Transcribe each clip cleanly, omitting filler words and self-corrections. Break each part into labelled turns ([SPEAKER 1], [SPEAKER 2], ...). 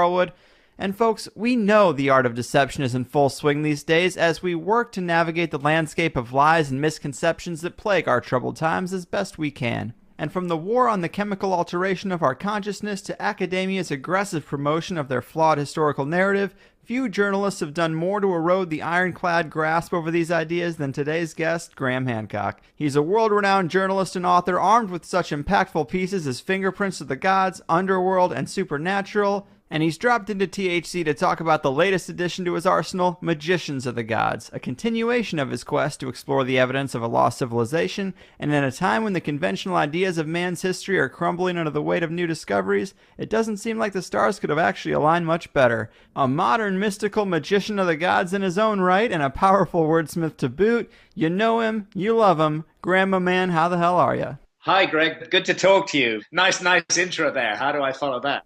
[SPEAKER 1] Wood. And folks, we know the art of deception is in full swing these days as we work to navigate the landscape of lies and misconceptions that plague our troubled times as best we can. And from the war on the chemical alteration of our consciousness to academia's aggressive promotion of their flawed historical narrative, few journalists have done more to erode the ironclad grasp over these ideas than today's guest, Graham Hancock. He's a world-renowned journalist and author armed with such impactful pieces as Fingerprints of the Gods, Underworld, and Supernatural, and he's dropped into THC to talk about the latest addition to his arsenal, Magicians of the Gods, a continuation of his quest to explore the evidence of a lost civilization, and in a time when the conventional ideas of man's history are crumbling under the weight of new discoveries, it doesn't seem like the stars could have actually aligned much better. A modern mystical magician of the gods in his own right, and a powerful wordsmith to boot. You know him, you love him. Grandma man, how the hell are you?
[SPEAKER 2] Hi, Greg. Good to talk to you. Nice intro there. How do I follow that?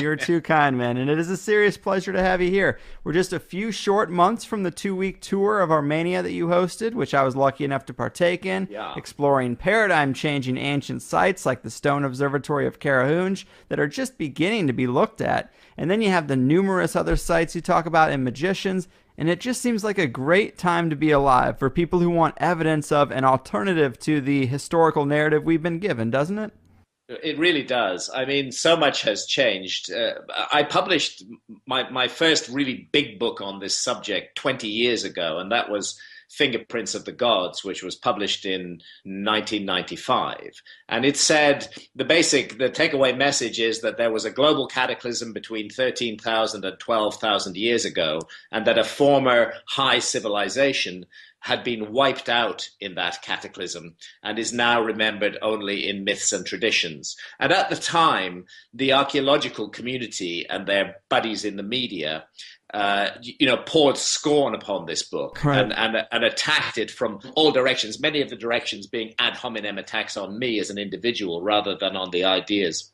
[SPEAKER 1] You're too kind, man. And it is a serious pleasure to have you here. We're just a few short months from the 2-week tour of Armenia that you hosted, which I was lucky enough to partake in, exploring paradigm-changing ancient sites like the Stone Observatory of Karahunj that are just beginning to be looked at. And then you have the numerous other sites you talk about in Magicians, and it just seems like a great time to be alive for people who want evidence of an alternative to the historical narrative we've been given, doesn't it?
[SPEAKER 2] It really does. I mean, so much has changed. I published my first really big book on this subject 20 years ago, and that was Fingerprints of the Gods, which was published in 1995. And it said the takeaway message is that there was a global cataclysm between 13,000 and 12,000 years ago, and that a former high civilization had been wiped out in that cataclysm and is now remembered only in myths and traditions. And at the time, the archaeological community and their buddies in the media poured scorn upon this book, right, and attacked it from all directions, many of the directions being ad hominem attacks on me as an individual rather than on the ideas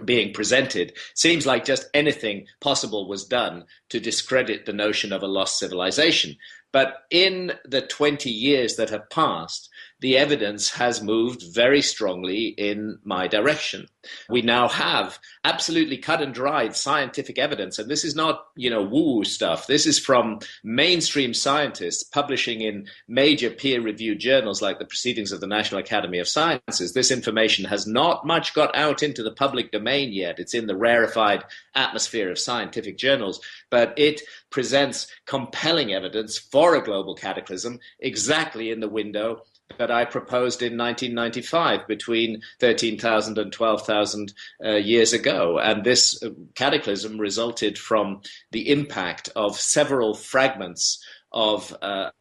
[SPEAKER 2] being presented. Seems like just anything possible was done to discredit the notion of a lost civilization. But in the 20 years that have passed, the evidence has moved very strongly in my direction. We now have absolutely cut and dried scientific evidence. And this is not, woo-woo stuff. This is from mainstream scientists publishing in major peer-reviewed journals like the Proceedings of the National Academy of Sciences. This information has not much got out into the public domain yet. It's in the rarefied atmosphere of scientific journals, but it presents compelling evidence for a global cataclysm exactly in the window that I proposed in 1995 between 13,000 and 12,000 years ago. And this cataclysm resulted from the impact of several fragments of a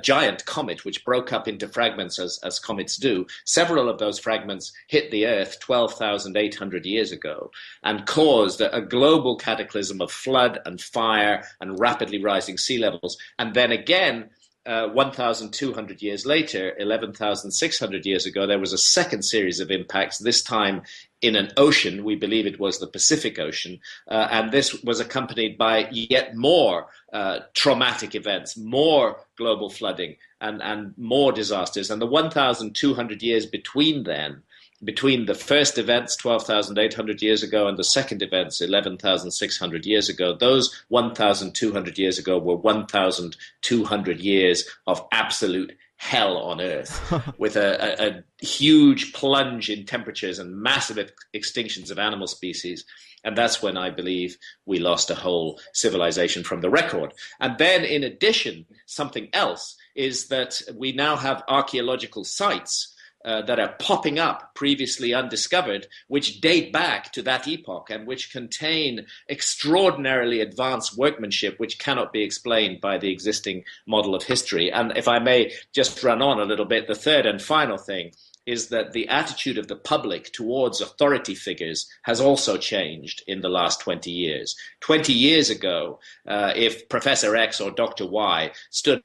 [SPEAKER 2] giant comet, which broke up into fragments as comets do. Several of those fragments hit the Earth 12,800 years ago and caused a global cataclysm of flood and fire and rapidly rising sea levels. And then again, 1,200 years later, 11,600 years ago, there was a second series of impacts, this time in an ocean. We believe it was the Pacific Ocean. And this was accompanied by yet more traumatic events, more global flooding and more disasters. And the 1,200 years between the first events 12,800 years ago and the second events 11,600 years ago, those 1,200 years ago were 1,200 years of absolute hell on Earth, with a huge plunge in temperatures and massive extinctions of animal species. And that's when I believe we lost a whole civilization from the record. And then in addition, something else is that we now have archaeological sites that are popping up, previously undiscovered, which date back to that epoch and which contain extraordinarily advanced workmanship which cannot be explained by the existing model of history. And if I may just run on a little bit, the third and final thing is that the attitude of the public towards authority figures has also changed in the last 20 years. 20 years ago, if Professor X or Dr. Y stood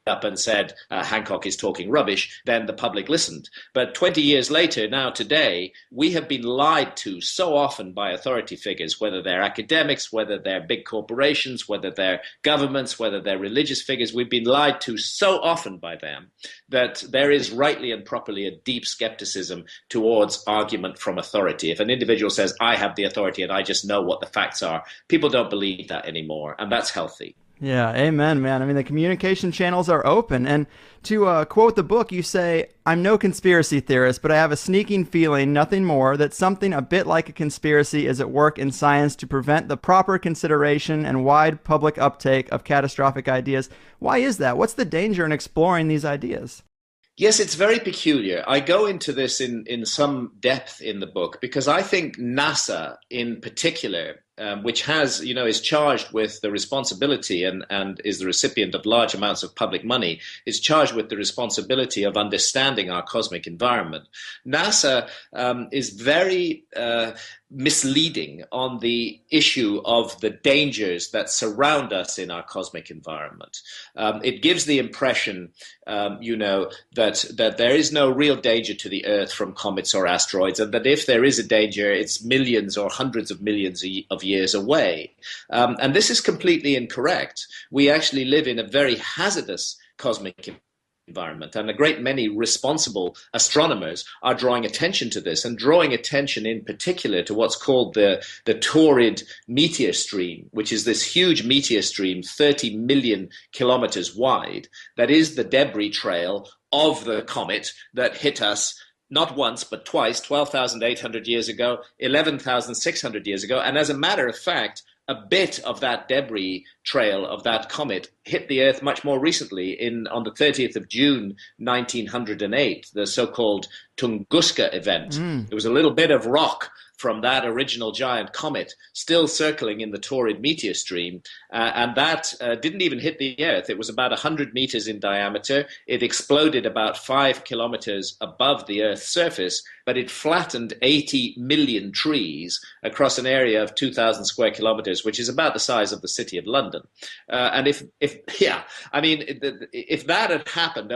[SPEAKER 2] up and said Hancock is talking rubbish, then the public listened. But 20 years later, now today, we have been lied to so often by authority figures, whether they're academics, whether they're big corporations, whether they're governments, whether they're religious figures. We've been lied to so often by them that there is rightly and properly a deep skepticism towards argument from authority. If an individual says, I have the authority and I just know what the facts are, people don't believe that anymore, and that's healthy.
[SPEAKER 1] Yeah, amen, man. I mean, the communication channels are open. And to quote the book, you say, I'm no conspiracy theorist, but I have a sneaking feeling, nothing more, that something a bit like a conspiracy is at work in science to prevent the proper consideration and wide public uptake of catastrophic ideas. Why is that? What's the danger in exploring these ideas?
[SPEAKER 2] Yes, it's very peculiar. I go into this in some depth in the book because I think NASA in particular, which has, is charged with the responsibility and is the recipient of large amounts of public money, is charged with the responsibility of understanding our cosmic environment. NASA is very misleading on the issue of the dangers that surround us in our cosmic environment. It gives the impression, that there is no real danger to the Earth from comets or asteroids, and that if there is a danger, it's millions or hundreds of millions of years away. And this is completely incorrect. We actually live in a very hazardous cosmic environment, and a great many responsible astronomers are drawing attention to this, and drawing attention in particular to what's called the Taurid meteor stream, which is this huge meteor stream 30 million kilometers wide that is the debris trail of the comet that hit us not once, but twice, 12,800 years ago, 11,600 years ago. And as a matter of fact, a bit of that debris trail of that comet hit the Earth much more recently on the 30th of June, 1908, the so-called Tunguska event. There was a little bit of rock from that original giant comet still circling in the Taurid meteor stream, and that didn't even hit the Earth. It was about 100 meters in diameter. It exploded about 5 kilometers above the Earth's surface, but it flattened 80 million trees across an area of 2,000 square kilometers, which is about the size of the city of London. And if that had happened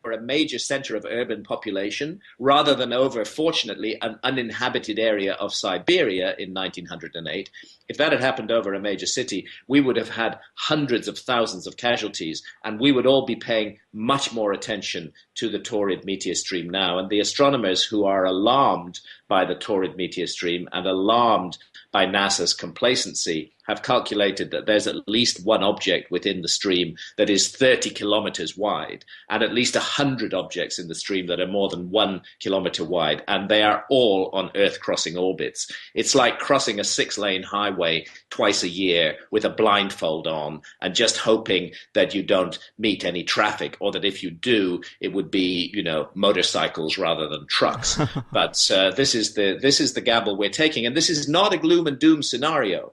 [SPEAKER 2] or a major center of urban population, rather than over, fortunately, an uninhabited area of Siberia in 1908, if that had happened over a major city, we would have had hundreds of thousands of casualties, and we would all be paying much more attention to the Taurid meteor stream now. And the astronomers who are alarmed by the Taurid meteor stream and alarmed by NASA's complacency have calculated that there's at least one object within the stream that is 30 kilometers wide, and at least 100 objects in the stream that are more than 1 kilometer wide, and they are all on Earth-crossing orbits. It's like crossing a 6-lane highway twice a year with a blindfold on and just hoping that you don't meet any traffic, or that if you do, it would be, motorcycles rather than trucks. But this is the gamble we're taking, and this is not a gloom and doom scenario.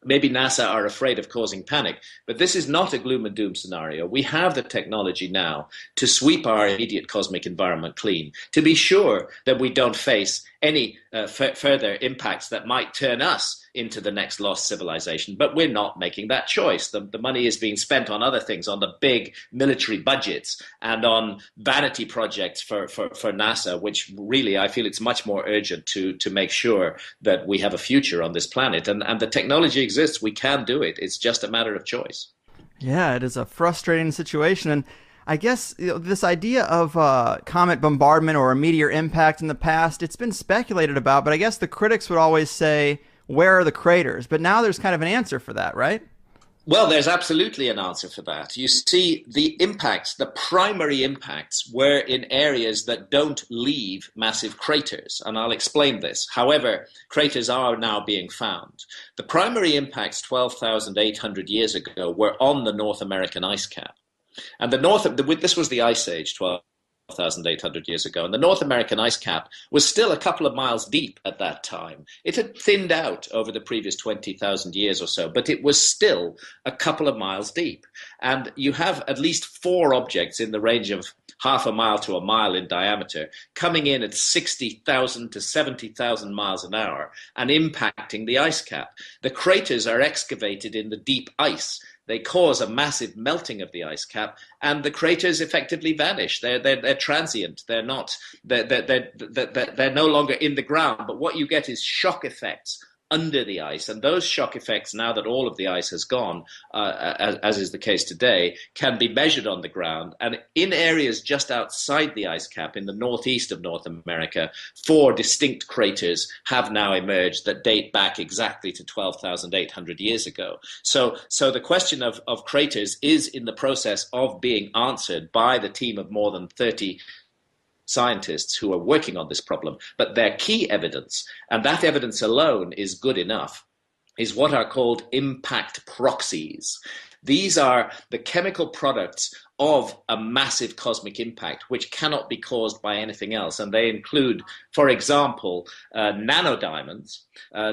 [SPEAKER 2] Maybe NASA are afraid of causing panic, but this is not a gloom and doom scenario. We have the technology now to sweep our immediate cosmic environment clean, to be sure that we don't face any further impacts that might turn us into the next lost civilization. But we're not making that choice. The money is being spent on other things, on the big military budgets and on vanity projects for NASA, which really I feel it's much more urgent to make sure that we have a future on this planet. And the technology exists. We can do it. It's just a matter of choice.
[SPEAKER 1] Yeah, it is a frustrating situation. And I guess this idea of comet bombardment or a meteor impact in the past, it's been speculated about, but I guess the critics would always say, where are the craters? But now there's kind of an answer for that, right?
[SPEAKER 2] Well, there's absolutely an answer for that. You see, the impacts, the primary impacts, were in areas that don't leave massive craters, and I'll explain this. However, craters are now being found. The primary impacts 12,800 years ago were on the North American ice cap. And this was the Ice Age, 12,800 years ago, and the North American ice cap was still a couple of miles deep at that time. It had thinned out over the previous 20,000 years or so, but it was still a couple of miles deep. And you have at least 4 objects in the range of half a mile to a mile in diameter coming in at 60,000 to 70,000 miles an hour and impacting the ice cap. The craters are excavated in the deep ice. they cause a massive melting of the ice cap, and the craters effectively vanish. They're transient. They're not. They're no longer in the ground. But what you get is shock effects under the ice, and those shock effects, now that all of the ice has gone, as is the case today, can be measured on the ground. And in areas just outside the ice cap, in the northeast of North America, 4 distinct craters have now emerged that date back exactly to 12,800 years ago. So the question of craters is in the process of being answered by the team of more than 30 scientists who are working on this problem. But their key evidence, and that evidence alone is good enough, is what are called impact proxies. These are the chemical products of a massive cosmic impact, which cannot be caused by anything else. And they include, for example, nanodiamonds.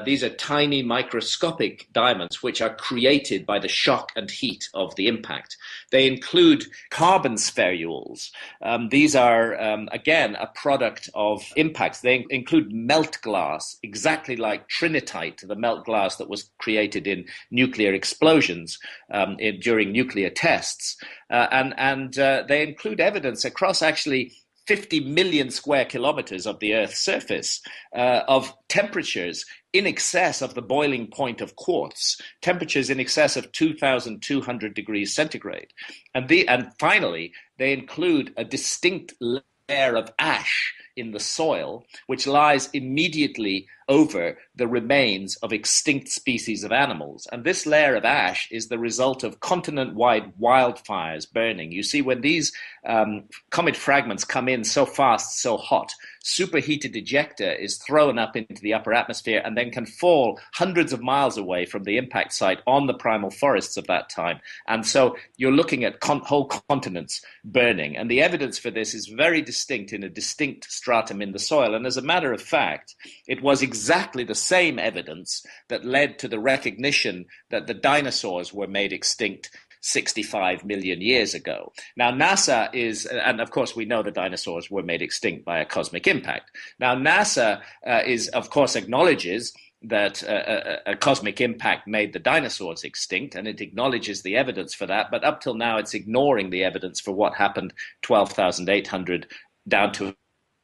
[SPEAKER 2] These are tiny microscopic diamonds which are created by the shock and heat of the impact. They include carbon spherules. These are, again, a product of impacts. They include melt glass, exactly like trinitite, the melt glass that was created in nuclear explosions during nuclear tests. And they include evidence across actually 50 million square kilometers of the Earth's surface of temperatures in excess of the boiling point of quartz, temperatures in excess of 2,200 degrees centigrade. And finally, they include a distinct layer of ash in the soil, which lies immediately over the remains of extinct species of animals. And this layer of ash is the result of continent-wide wildfires burning. You see, when these comet fragments come in so fast, so hot, superheated ejecta is thrown up into the upper atmosphere and then can fall hundreds of miles away from the impact site on the primal forests of that time. And so you're looking at whole continents burning. And the evidence for this is very distinct in a distinct stratum in the soil. And as a matter of fact, it was exactly the same evidence that led to the recognition that the dinosaurs were made extinct 65 million years ago. Now, NASA is, and of course we know the dinosaurs were made extinct by a cosmic impact. Now, NASA of course, acknowledges that a cosmic impact made the dinosaurs extinct, and it acknowledges the evidence for that, but up till now it's ignoring the evidence for what happened 12,800 down to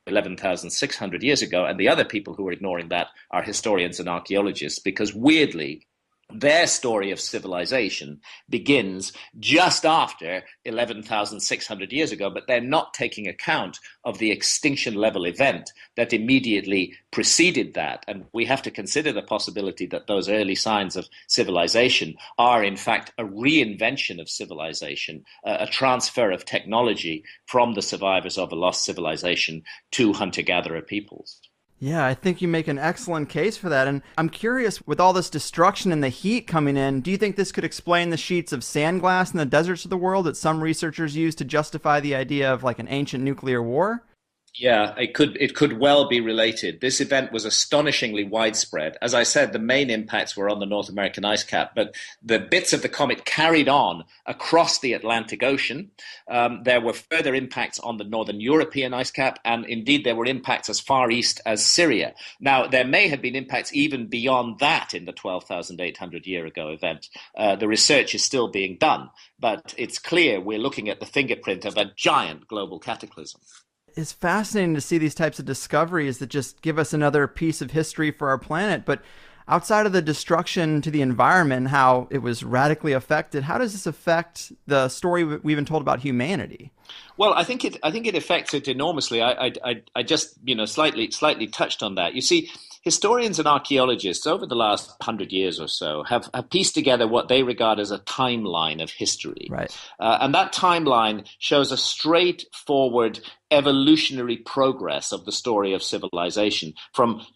[SPEAKER 2] 11,600 years ago. And the other people who are ignoring that are historians and archaeologists, because weirdly, their story of civilization begins just after 11,600 years ago, but they're not taking account of the extinction level event that immediately preceded that. And we have to consider the possibility that those early signs of civilization are in fact a reinvention of civilization, a transfer of technology from the survivors of a lost civilization to hunter-gatherer peoples.
[SPEAKER 1] Yeah, I think you make an excellent case for that. And I'm curious, with all this destruction and the heat coming in, do you think this could explain the sheets of sandglass in the deserts of the world that some researchers use to justify the idea of like an ancient nuclear war?
[SPEAKER 2] Yeah, it could well be related. This event was astonishingly widespread. As I said, the main impacts were on the North American ice cap, but the bits of the comet carried on across the Atlantic Ocean. There were further impacts on the Northern European ice cap, and indeed there were impacts as far east as Syria. Now, there may have been impacts even beyond that in the 12,800 year ago event. The research is still being done, but it's clear we're looking at the fingerprint of a giant global cataclysm.
[SPEAKER 1] It's fascinating to see these types of discoveries that just give us another piece of history for our planet. But outside of the destruction to the environment, how it was radically affected, how does this affect the story we've been told about humanity?
[SPEAKER 2] Well, I think it affects it enormously. I just slightly touched on that. You see, historians and archaeologists over the last 100 years or so have pieced together what they regard as a timeline of history.
[SPEAKER 1] Right.
[SPEAKER 2] And that timeline shows a straightforward evolutionary progress of the story of civilization from,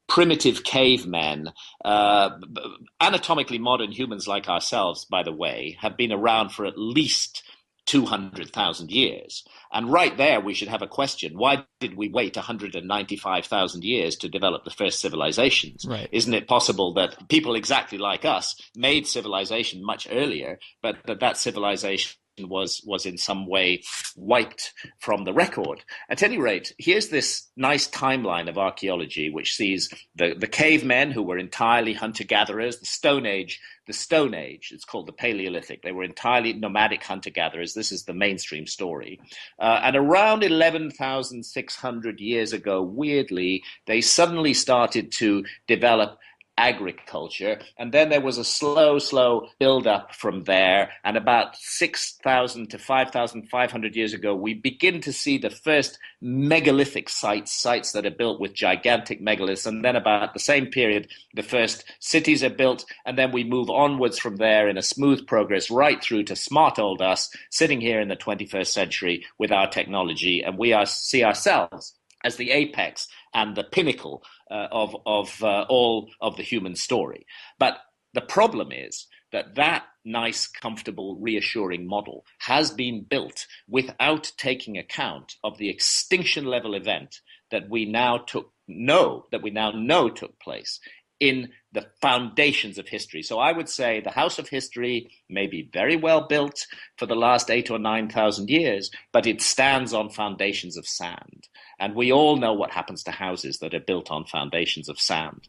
[SPEAKER 2] primitive cavemen. Anatomically modern humans like ourselves, by the way, have been around for at least 200,000 years. And right there, we should have a question. Why did we wait 195,000 years to develop the first civilizations?
[SPEAKER 1] Right.
[SPEAKER 2] Isn't it possible that people exactly like us made civilization much earlier, but that civilization was in some way wiped from the record. At any rate, here's this nice timeline of archaeology, which sees the cavemen, who were entirely hunter-gatherers, the Stone Age, it's called the Paleolithic. They were entirely nomadic hunter-gatherers. This is the mainstream story. And around 11,600 years ago, weirdly, they suddenly started to develop agriculture, and then there was a slow build up from there, and about 6,000 to 5,500 years ago we begin to see the first megalithic sites that are built with gigantic megaliths, and then about the same period the first cities are built, and then we move onwards from there in a smooth progress right through to smart old us sitting here in the 21st century with our technology, and we see ourselves as the apex and the pinnacle of all of the human story. But the problem is that nice, comfortable, reassuring model has been built without taking account of the extinction level event that we now know took place in the foundations of history. So I would say the house of history may be very well built for the last 8,000 or 9,000 years, but it stands on foundations of sand. And we all know what happens to houses that are built on foundations of sand.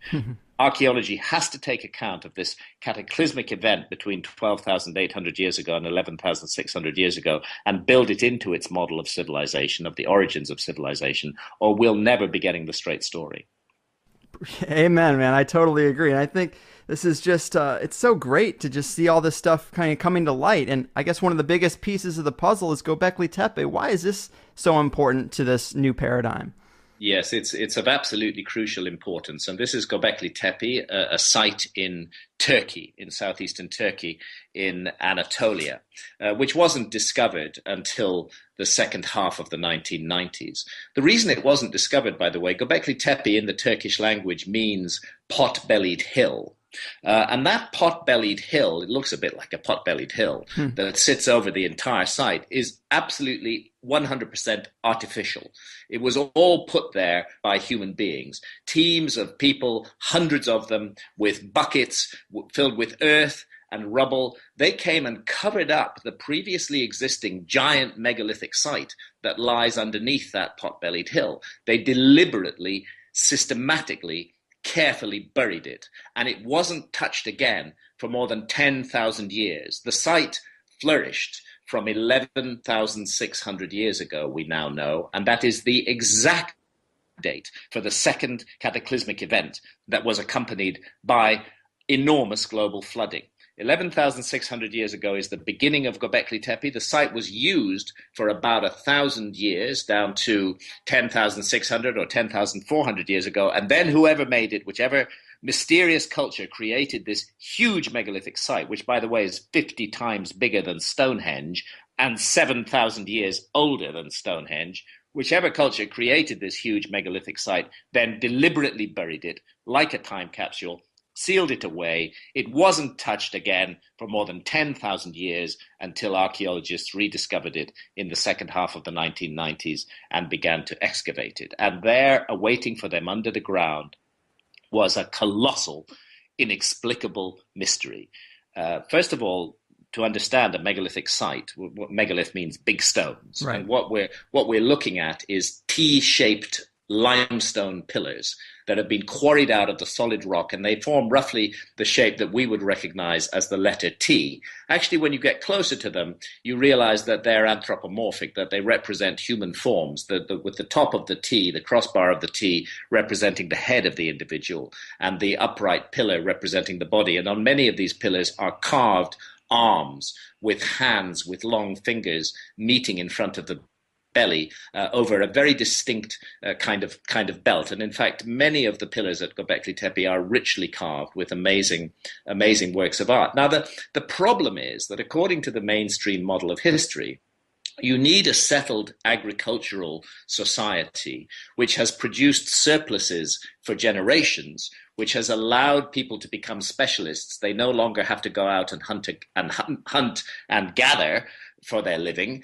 [SPEAKER 2] Archaeology has to take account of this cataclysmic event between 12,800 years ago and 11,600 years ago and build it into its model of civilization, of the origins of civilization, or we'll never be getting the straight story.
[SPEAKER 1] Amen, man. I totally agree. And I think this is just, it's so great to just see all this stuff kind of coming to light. And I guess one of the biggest pieces of the puzzle is Göbekli Tepe. Why is this so important to this new paradigm?
[SPEAKER 2] Yes, it's of absolutely crucial importance. And this is Göbekli Tepe, a site in Turkey, in southeastern Turkey, in Anatolia, which wasn't discovered until the second half of the 1990s. The reason it wasn't discovered, by the way, Göbekli Tepe in the Turkish language means pot-bellied hill. And that pot-bellied hill, it looks a bit like a pot-bellied hill that sits over the entire site, is absolutely 100% artificial. It was all put there by human beings, teams of people, hundreds of them, with buckets filled with earth and rubble. They came and covered up the previously existing giant megalithic site that lies underneath that pot-bellied hill. They deliberately, systematically, carefully buried it, and it wasn't touched again for more than 10,000 years. The site flourished from 11,600 years ago, we now know, and that is the exact date for the second cataclysmic event that was accompanied by enormous global flooding. 11,600 years ago is the beginning of Göbekli Tepe. The site was used for about 1,000 years, down to 10,600 or 10,400 years ago. And then whoever made it, whichever mysterious culture created this huge megalithic site, which, by the way, is 50 times bigger than Stonehenge and 7,000 years older than Stonehenge, whichever culture created this huge megalithic site then deliberately buried it like a time capsule, sealed it away. It wasn't touched again for more than 10,000 years until archaeologists rediscovered it in the second half of the 1990s and began to excavate it. And there, awaiting for them under the ground, was a colossal, inexplicable mystery. First of all, to understand a megalithic site, what megalith means big stones. Right. And what we're looking at is T-shaped limestone pillars that have been quarried out of the solid rock, and they form roughly the shape that we would recognize as the letter T. Actually, when you get closer to them, you realize that they're anthropomorphic, that they represent human forms, with the top of the T, the crossbar of the T, representing the head of the individual, and the upright pillar representing the body. And on many of these pillars are carved arms with hands with long fingers meeting in front of the belly over a very distinct kind of belt. And in fact, many of the pillars at Göbekli Tepe are richly carved with amazing works of art. Now, the problem is that according to the mainstream model of history, you need a settled agricultural society which has produced surpluses for generations, which has allowed people to become specialists. They no longer have to go out and hunt and gather for their living.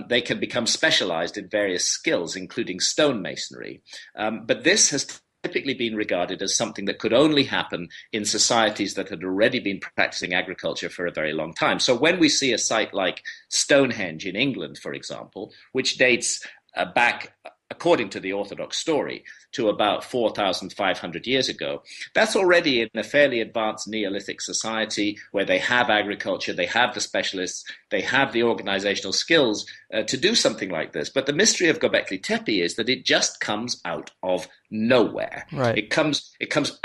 [SPEAKER 2] They can become specialized in various skills, including stonemasonry. But this has typically been regarded as something that could only happen in societies that had already been practicing agriculture for a very long time. So when we see a site like Stonehenge in England, for example, which dates back, according to the Orthodox story, to about 4,500 years ago, that's already in a fairly advanced Neolithic society where they have agriculture, they have the specialists, they have the organizational skills to do something like this. But the mystery of Göbekli Tepe is that it just comes out of nowhere.
[SPEAKER 1] Right.
[SPEAKER 2] It comes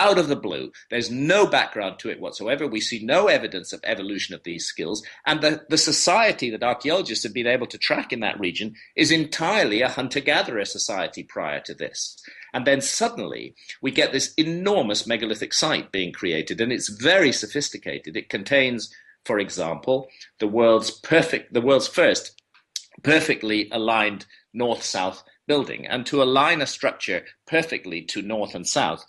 [SPEAKER 2] out of the blue. There's no background to it whatsoever. We see no evidence of evolution of these skills. And the society that archaeologists have been able to track in that region is entirely a hunter-gatherer society prior to this. And then suddenly we get this enormous megalithic site being created, and it's very sophisticated. It contains, for example, the world's first perfectly aligned north-south building. And to align a structure perfectly to north and south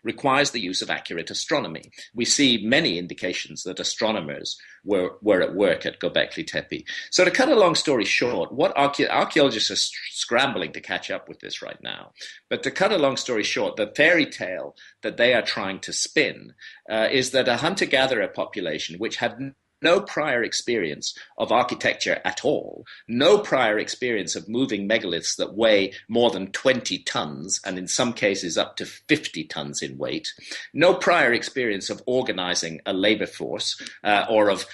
[SPEAKER 2] requires the use of accurate astronomy. We see many indications that astronomers were at work at Göbekli Tepe. So to cut a long story short, what archaeologists are scrambling to catch up with this right now. But to cut a long story short, the fairy tale that they are trying to spin is that a hunter-gatherer population, which had no prior experience of architecture at all, no prior experience of moving megaliths that weigh more than 20 tons, and in some cases up to 50 tons in weight, no prior experience of organizing a labor force or of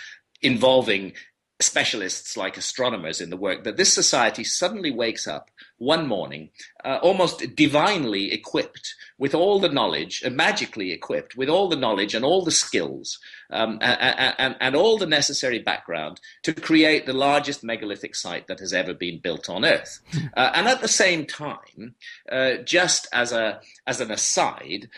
[SPEAKER 2] involving specialists like astronomers in the work, that this society suddenly wakes up one morning almost divinely equipped with all the knowledge, magically equipped with all the knowledge and all the skills and all the necessary background to create the largest megalithic site that has ever been built on Earth. And at the same time, just as an aside,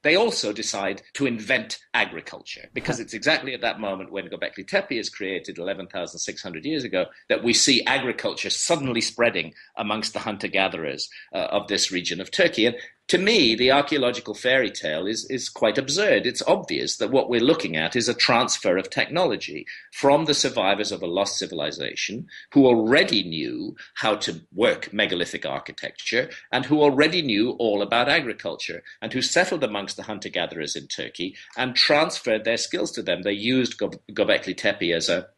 [SPEAKER 2] they also decide to invent agriculture, because it's exactly at that moment when Göbekli Tepe is created 11,600 years ago that we see agriculture suddenly spreading amongst the hunter-gatherers of this region of Turkey. And to me, the archaeological fairy tale is quite absurd. It's obvious that what we're looking at is a transfer of technology from the survivors of a lost civilization who already knew how to work megalithic architecture and who already knew all about agriculture and who settled amongst the hunter-gatherers in Turkey and transferred their skills to them. They used Göbekli Tepe as a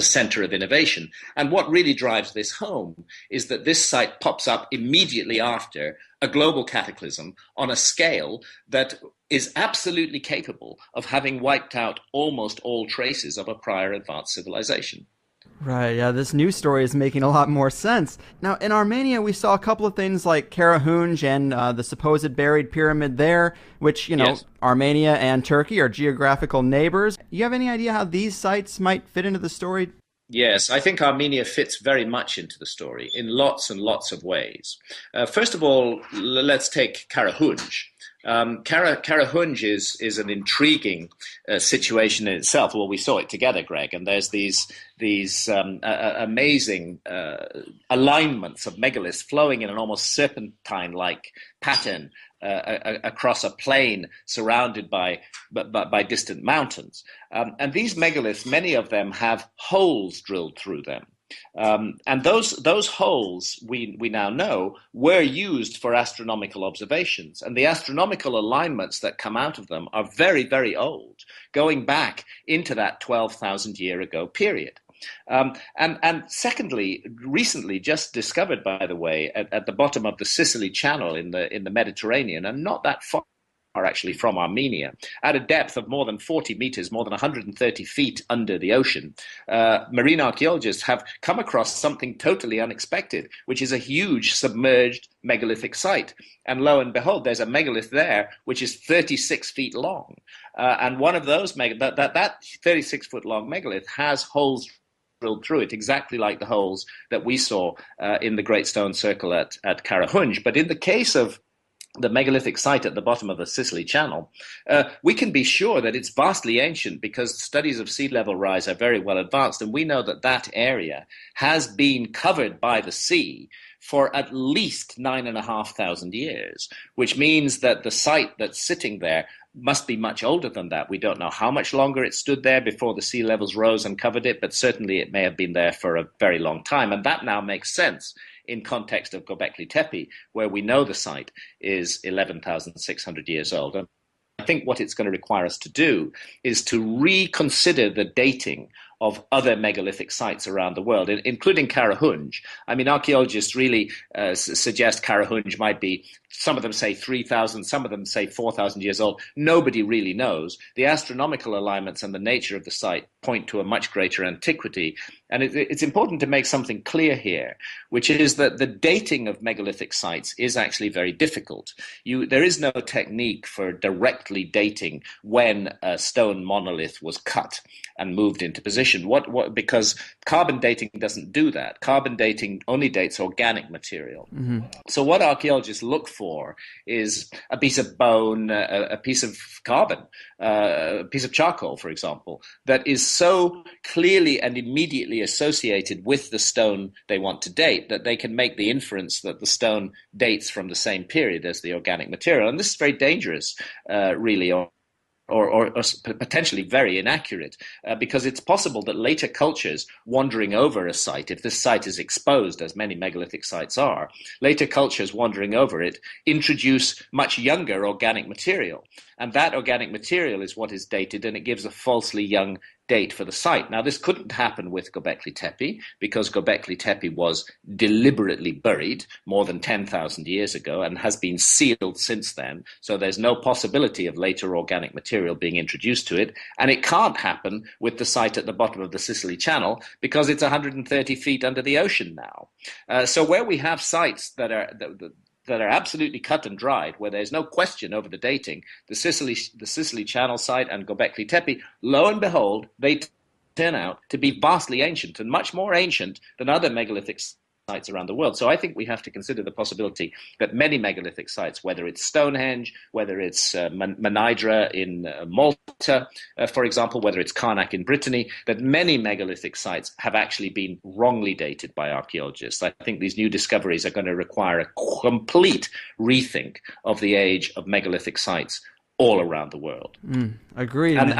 [SPEAKER 2] center of innovation. And what really drives this home is that this site pops up immediately after a global cataclysm on a scale that is absolutely capable of having wiped out almost all traces of a prior advanced civilization.
[SPEAKER 1] Right, yeah, this news story is making a lot more sense. Now, in Armenia, we saw a couple of things like Karahunj and the supposed buried pyramid there, which,
[SPEAKER 2] Yes.
[SPEAKER 1] Armenia and Turkey are geographical neighbors. You have any idea how these sites might fit into the story?
[SPEAKER 2] Yes, I think Armenia fits very much into the story in lots and lots of ways. First of all, let's take Karahunj. Karahunj is an intriguing situation in itself. Well, we saw it together, Greg, and there's these amazing alignments of megaliths flowing in an almost serpentine-like pattern across a plain surrounded by distant mountains. And these megaliths, many of them have holes drilled through them. And those holes, we now know, were used for astronomical observations. And the astronomical alignments that come out of them are very, very old, going back into that 12,000 year ago period. And secondly, recently just discovered, by the way, at the bottom of the Sicily Channel in the Mediterranean, and not that far actually from Armenia, at a depth of more than 40 meters, more than 130 feet under the ocean, marine archaeologists have come across something totally unexpected, which is a huge submerged megalithic site. And lo and behold, there's a megalith there which is 36 feet long. And one of those, that 36-foot long megalith has holes drilled through it, exactly like the holes that we saw in the Great Stone Circle at Karahunj. But in the case of the megalithic site at the bottom of the Sicily Channel, we can be sure that it's vastly ancient because studies of sea level rise are very well advanced. And we know that that area has been covered by the sea for at least 9,500 years, which means that the site that's sitting there must be much older than that. We don't know how much longer it stood there before the sea levels rose and covered it, but certainly it may have been there for a very long time. And that now makes sense in context of Göbekli Tepe, where we know the site is 11,600 years old. And I think what it's going to require us to do is to reconsider the dating of other megalithic sites around the world, including Karahunj. I mean, archaeologists really suggest Karahunj might be, some of them say 3,000, some of them say 4,000 years old. Nobody really knows. The astronomical alignments and the nature of the site point to a much greater antiquity. And it's important to make something clear here, which is that the dating of megalithic sites is actually very difficult. There is no technique for directly dating when a stone monolith was cut and moved into position. Because carbon dating doesn't do that. Carbon dating only dates organic material. Mm-hmm. So what archaeologists look for is a piece of bone, a piece of carbon, a piece of charcoal, for example, that is so clearly and immediately associated with the stone they want to date that they can make the inference that the stone dates from the same period as the organic material. And this is very dangerous, really, or potentially very inaccurate, because it's possible that later cultures wandering over a site, if this site is exposed, as many megalithic sites are, later cultures wandering over it introduce much younger organic material. And that organic material is what is dated, and it gives a falsely young date for the site. Now, this couldn't happen with Göbekli Tepe, because Göbekli Tepe was deliberately buried more than 10,000 years ago and has been sealed since then. So there's no possibility of later organic material being introduced to it. And it can't happen with the site at the bottom of the Sicily Channel, because it's 130 feet under the ocean now. So where we have sites that are absolutely cut and dried, where there's no question over the dating, the Sicily Channel site and Göbekli Tepe, lo and behold, they turn out to be vastly ancient, and much more ancient than other megalithic sites around the world. So I think we have to consider the possibility that many megalithic sites, whether it's Stonehenge, whether it's Menidra in Malta, for example, whether it's Karnak in Brittany, that many megalithic sites have actually been wrongly dated by archaeologists. I think these new discoveries are going to require a complete rethink of the age of megalithic sites all around the world.
[SPEAKER 1] Agreed.
[SPEAKER 2] And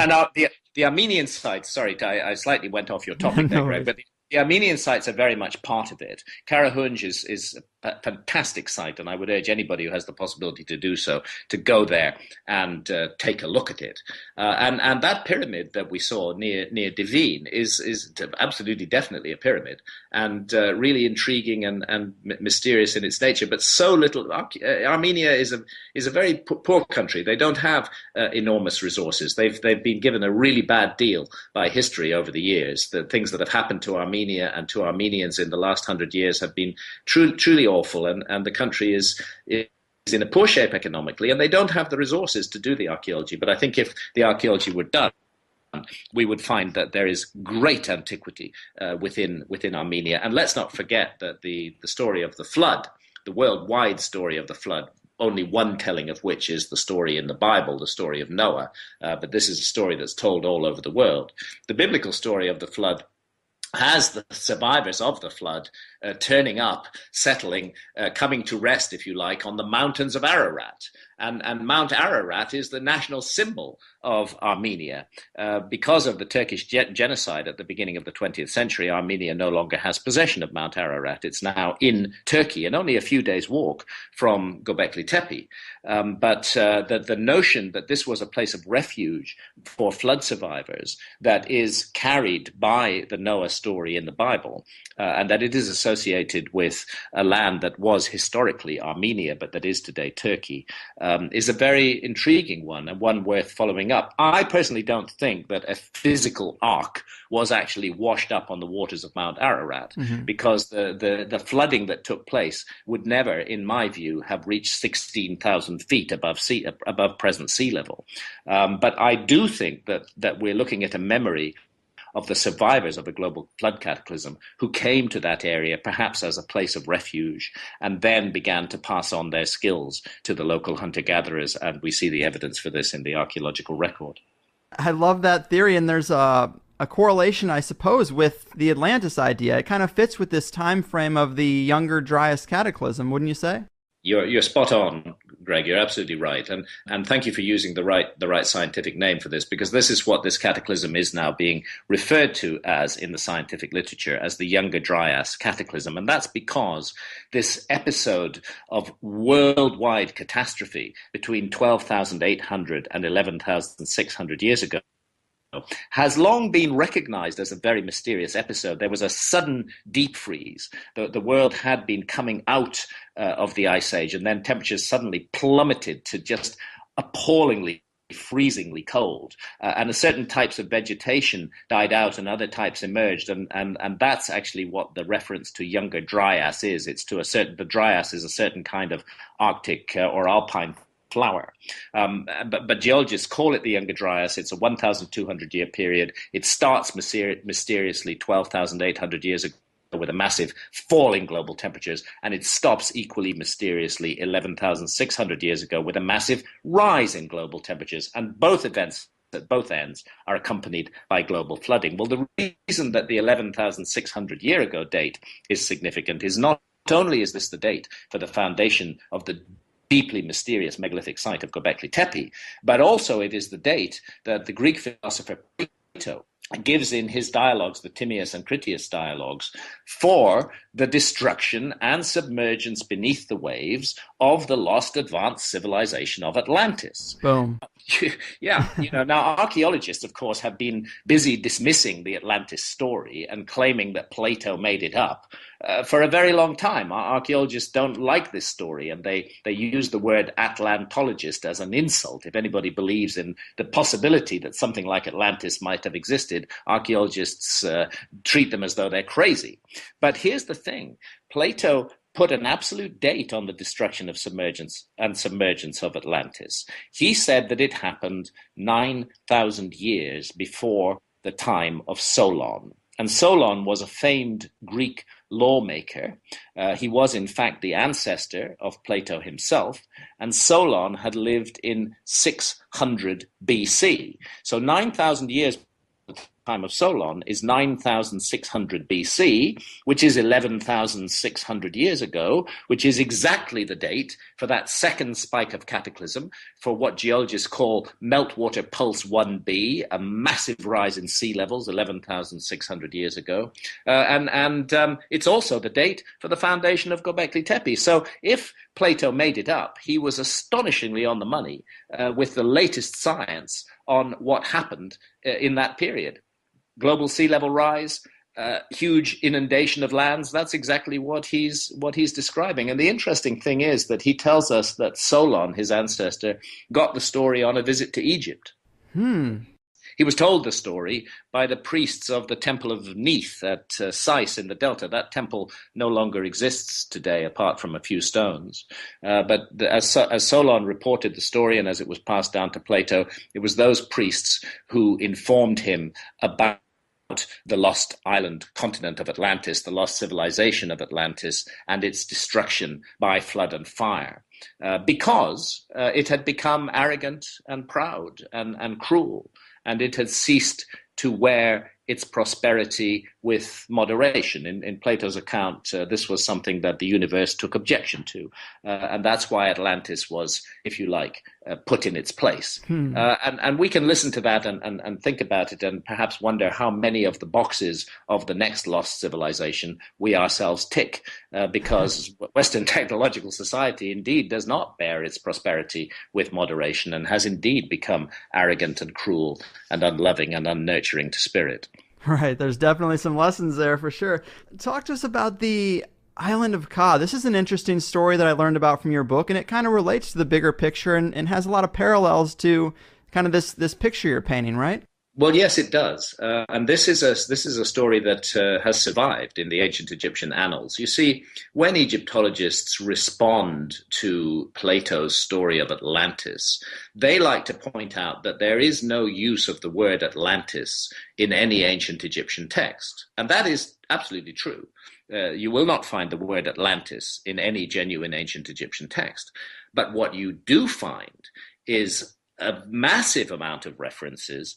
[SPEAKER 2] the Armenian sites, sorry, I slightly went off your topic there, Greg, but the Armenian sites are very much part of it. Karahunj is a fantastic site, and I would urge anybody who has the possibility to do so to go there and take a look at it. And that pyramid that we saw near Divine is absolutely, definitely a pyramid, and really intriguing and mysterious in its nature. But so little. Armenia is a very poor country. They don't have enormous resources. They've been given a really bad deal by history over the years. The things that have happened to Armenia and to Armenians in the last 100 years have been truly awful, and the country is in a poor shape economically, and they don't have the resources to do the archaeology. But I think if the archaeology were done, we would find that there is great antiquity within Armenia. And let's not forget that the story of the flood, the worldwide story of the flood, only one telling of which is the story in the Bible, the story of Noah. But this is a story that's told all over the world. The biblical story of the flood has the survivors of the flood turning up, settling, coming to rest, if you like, on the mountains of Ararat. And Mount Ararat is the national symbol of Armenia. Because of the Turkish genocide at the beginning of the 20th century, Armenia no longer has possession of Mount Ararat. It's now in Turkey and only a few days' walk from Göbekli Tepe. But the notion that this was a place of refuge for flood survivors that is carried by the Noah story in the Bible, and that it is associated with a land that was historically Armenia, but that is today Turkey, is a very intriguing one, and one worth following up. I personally don't think that a physical ark was actually washed up on the waters of Mount Ararat, because the flooding that took place would never, in my view, have reached 16,000 feet above present sea level. But I do think that we're looking at a memory of the survivors of a global flood cataclysm who came to that area perhaps as a place of refuge and then began to pass on their skills to the local hunter-gatherers, and we see the evidence for this in the archaeological record.
[SPEAKER 1] I love that theory, and there's a correlation, I suppose, with the Atlantis idea. It kind of fits with this time frame of the Younger Dryas cataclysm, wouldn't you say?
[SPEAKER 2] You're spot on, Greg, you're absolutely right, and thank you for using the right scientific name for this, because this is what this cataclysm is now being referred to as in the scientific literature as the Younger Dryas cataclysm, and that's because this episode of worldwide catastrophe between 12,800 and 11,600 years ago has long been recognized as a very mysterious episode. There was a sudden deep freeze. The world had been coming out of the Ice Age, and then temperatures suddenly plummeted to just appallingly freezingly cold, and certain types of vegetation died out and other types emerged, and that's actually what the reference to Younger Dryas is. It's to the Dryas is a certain kind of Arctic or alpine flower. But geologists call it the Younger Dryas. It's a 1,200-year period. It starts mysteriously 12,800 years ago with a massive fall in global temperatures, and it stops equally mysteriously 11,600 years ago with a massive rise in global temperatures. And both events at both ends are accompanied by global flooding. Well, the reason that the 11,600 year ago date is significant is not only is this the date for the foundation of the deeply mysterious megalithic site of Göbekli Tepe, but also it is the date that the Greek philosopher Plato gives in his dialogues, the Timaeus and Critias dialogues, for the destruction and submergence beneath the waves of the lost advanced civilization of Atlantis.
[SPEAKER 1] Boom.
[SPEAKER 2] Yeah, now archaeologists, of course, have been busy dismissing the Atlantis story and claiming that Plato made it up for a very long time. Archaeologists don't like this story, and they use the word Atlantologist as an insult. If anybody believes in the possibility that something like Atlantis might have existed, archaeologists treat them as though they're crazy. But here's the thing. Plato put an absolute date on the destruction of submergence of Atlantis. He said that it happened 9,000 years before the time of Solon. And Solon was a famed Greek lawmaker. He was, in fact, the ancestor of Plato himself, and Solon had lived in 600 BC. So 9,000 years time of Solon is 9,600 BC, which is 11,600 years ago, which is exactly the date for that second spike of cataclysm, for what geologists call meltwater pulse 1b, a massive rise in sea levels 11,600 years ago. And it's also the date for the foundation of Göbekli Tepe. So if Plato made it up, he was astonishingly on the money with the latest science on what happened in that period. Global sea level rise, huge inundation of lands. That's exactly what he's describing. And the interesting thing is that he tells us that Solon, his ancestor, got the story on a visit to Egypt. He was told the story by the priests of the Temple of Neith at Sais in the Delta. That temple no longer exists today, apart from a few stones. But as Solon reported the story, and as it was passed down to Plato, it was those priests who informed him about the lost island continent of Atlantis, the lost civilization of Atlantis, and its destruction by flood and fire, because it had become arrogant and proud and cruel, and it had ceased to wear its prosperity with moderation. In Plato's account, this was something that the universe took objection to, and that's why Atlantis was, if you like, put in its place. And we can listen to that and think about it and perhaps wonder how many of the boxes of the next lost civilization we ourselves tick, because Western technological society indeed does not bear its prosperity with moderation and has indeed become arrogant and cruel and unloving and unnurturing to spirit.
[SPEAKER 1] Right. There's definitely some lessons there for sure. Talk to us about the island of Ka. This is an interesting story that I learned about from your book, and it kind of relates to the bigger picture and has a lot of parallels to kind of this picture you're painting, right?
[SPEAKER 2] Well, yes, it does. And this is a story that has survived in the ancient Egyptian annals. You see, when Egyptologists respond to Plato's story of Atlantis, they like to point out that there is no use of the word Atlantis in any ancient Egyptian text. And that is absolutely true. You will not find the word Atlantis in any genuine ancient Egyptian text. But what you do find is a massive amount of references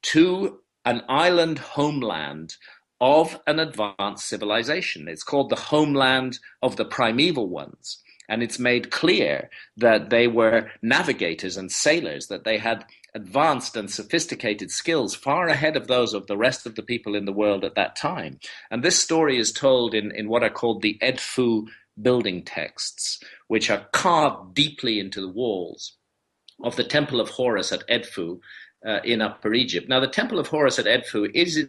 [SPEAKER 2] to an island homeland of an advanced civilization. It's called the homeland of the primeval ones. And it's made clear that they were navigators and sailors, that they had advanced and sophisticated skills far ahead of those of the rest of the people in the world at that time. And this story is told in what are called the Edfu building texts, which are carved deeply into the walls of the Temple of Horus at Edfu in Upper Egypt. Now, the Temple of Horus at Edfu is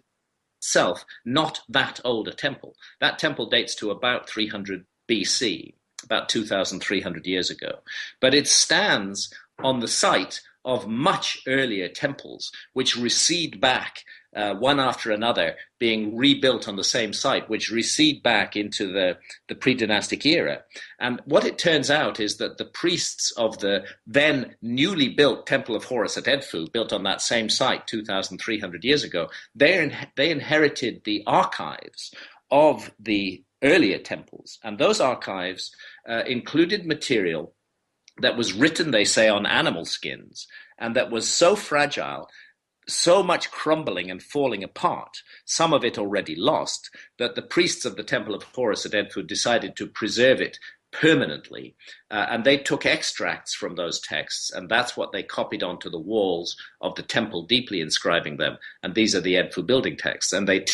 [SPEAKER 2] itself not that old a temple. That temple dates to about 300 BC, about 2,300 years ago. But it stands on the site of much earlier temples, which recede back one after another, being rebuilt on the same site, which recede back into the pre-dynastic era. And what it turns out is that the priests of the then newly built Temple of Horus at Edfu, built on that same site 2,300 years ago, they inherited the archives of the earlier temples. And those archives included material that was written, they say, on animal skins, and that was so fragile, so much crumbling and falling apart, some of it already lost, that the priests of the Temple of Horus at Edfu decided to preserve it permanently. And they took extracts from those texts, and that's what they copied onto the walls of the temple, deeply inscribing them. And these are the Edfu building texts. And they